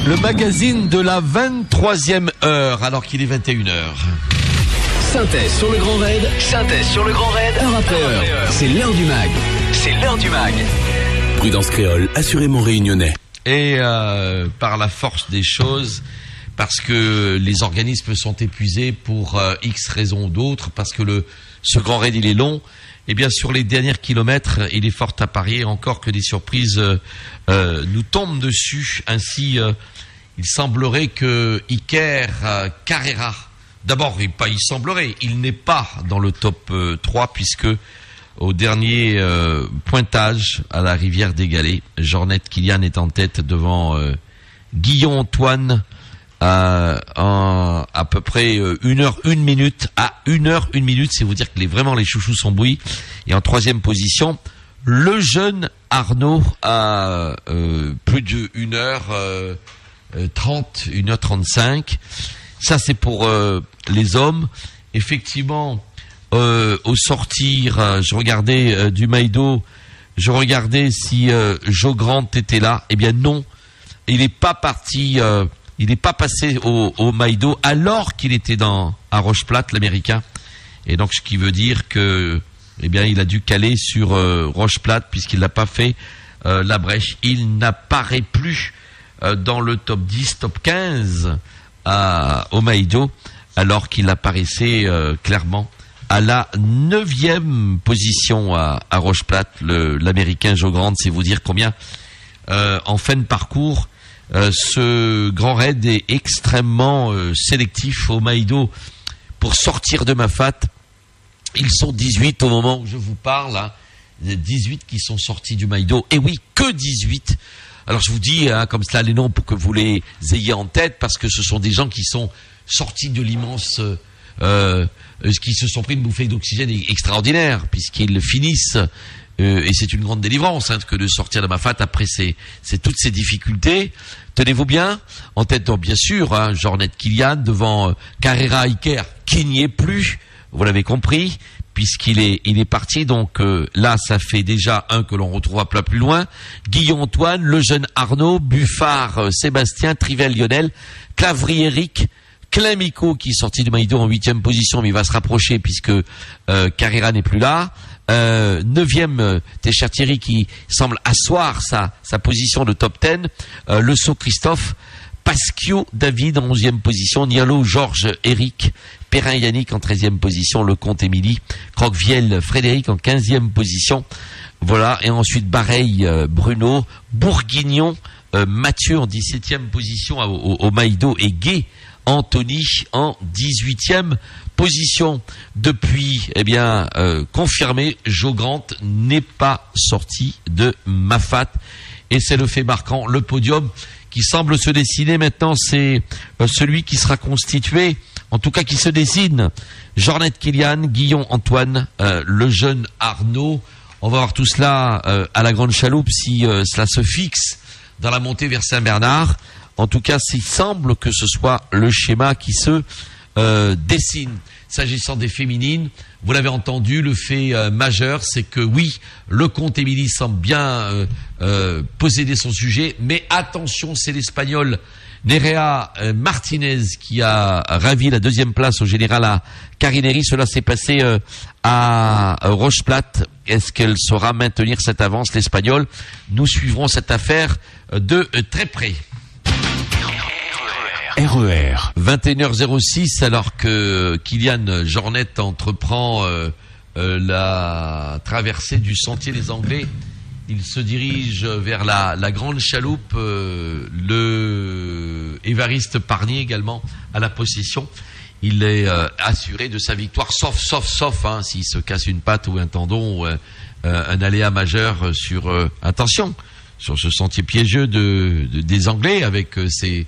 Le magazine de la 23e heure, alors qu'il est 21h. Synthèse sur le Grand Raid. Synthèse sur le Grand Raid. Heure après heure. C'est l'heure du mag. C'est l'heure du mag. Prudence Créole, assurément réunionnais. Et par la force des choses, parce que les organismes sont épuisés pour X raisons ou d'autres, parce que ce Grand Raid il est long, et bien sur les derniers kilomètres, il est fort à parier encore que des surprises nous tombent dessus. Ainsi, il semblerait que Iker Carrera, d'abord il semblerait, il n'est pas dans le top 3 puisque au dernier pointage à la rivière des Galets, Jornet Kilian est en tête devant Guillaume Antoine à peu près 1h 1 minute. À 1h 1 minute, c'est vous dire que vraiment les chouchous sont bouillis. Et en troisième position, le jeune Arnaud à plus de 1h30, 1h35. Ça c'est pour les hommes. Effectivement, au sortir, je regardais du Maïdo, je regardais si Joe Grant était là. Eh bien non, il n'est pas parti, il n'est pas passé au Maïdo alors qu'il était à Roche-Plate, l'Américain. Et donc ce qui veut dire que, eh bien, il a dû caler sur Roche-Plate puisqu'il n'a pas fait la brèche. Il n'apparaît plus dans le top 10, top 15 au Maïdo alors qu'il apparaissait clairement à la 9e position à Roche-Plate, l'Américain Joe Grant. C'est vous dire combien, en fin de parcours, ce Grand Raid est extrêmement sélectif au Maïdo. Pour sortir de Mafate, ils sont 18 au moment où je vous parle, hein, 18 qui sont sortis du Maïdo. Et oui, que 18. Alors je vous dis comme cela les noms pour que vous les ayez en tête, parce que ce sont des gens qui sont sortis de l'immense... qui se sont pris une bouffée d'oxygène extraordinaire, puisqu'ils finissent, et c'est une grande délivrance que de sortir de Mafate après toutes ces difficultés. Tenez-vous bien, en tête donc bien sûr, Jornet Kilian devant Carrera Iker, qui n'y est plus, vous l'avez compris, puisqu'il est parti. Donc là, ça fait déjà un que l'on retrouvera plus loin. Guillaume Antoine, le jeune Arnaud, Buffard Sébastien, Trivel Lionel, Clavry Eric, Climico qui est sorti du Maïdo en 8e position, mais il va se rapprocher puisque Carrera n'est plus là. 9e, Técher Thierry qui semble asseoir sa position de top 10. Le Sceau Christophe, Pasquio David en 11e position, Nialo Georges Eric, Perrin Yannick en 13e position, Lecomte Émilie, Croquevielle Frédéric en 15e position. Voilà, et ensuite Bareil Bruno, Bourguignon Mathieu en 17e position au Maïdo et Gay Anthony en 18e position. Depuis, confirmé, Joe Grant n'est pas sorti de Mafate. Et c'est le fait marquant. Le podium qui semble se dessiner maintenant, c'est celui qui sera constitué, en tout cas qui se dessine. Jornet Kilian, Guillaume Antoine, le jeune Arnaud. On va voir tout cela à la Grande Chaloupe si cela se fixe dans la montée vers Saint-Bernard. En tout cas, il semble que ce soit le schéma qui se dessine. S'agissant des féminines, vous l'avez entendu, le fait majeur, c'est que oui, Lecomte Émilie semble bien posséder son sujet, mais attention, c'est l'Espagnol Nerea Martinez qui a ravi la 2e place au général à Carineri. Cela s'est passé à Roche-Plate. Est-ce qu'elle saura maintenir cette avance, l'Espagnol? Nous suivrons cette affaire de très près. RER. 21h06, alors que Kilian Jornet entreprend la traversée du sentier des Anglais. Il se dirige vers la Grande Chaloupe, le Évariste Parnier également à la possession. Il est assuré de sa victoire, sauf s'il se casse une patte ou un tendon ou un aléa majeur attention, sur ce sentier piégeux des Anglais avec ces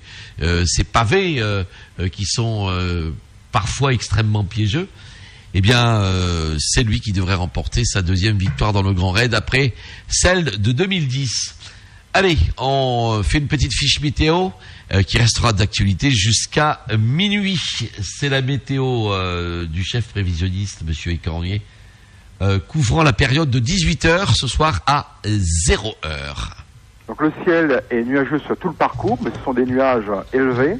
pavés qui sont parfois extrêmement piégeux. Eh bien, c'est lui qui devrait remporter sa 2e victoire dans le Grand Raid après celle de 2010. Allez, on fait une petite fiche météo qui restera d'actualité jusqu'à minuit. C'est la météo du chef prévisionniste, Monsieur Écornier, couvrant la période de 18h ce soir à 0h. Donc le ciel est nuageux sur tout le parcours, mais ce sont des nuages élevés.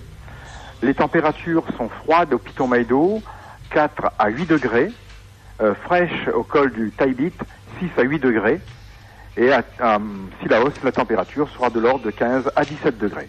Les températures sont froides au Piton Maïdo, 4 à 8 degrés. Fraîches au col du Taibit, 6 à 8 degrés. Et à Sillaos, la température sera de l'ordre de 15 à 17 degrés.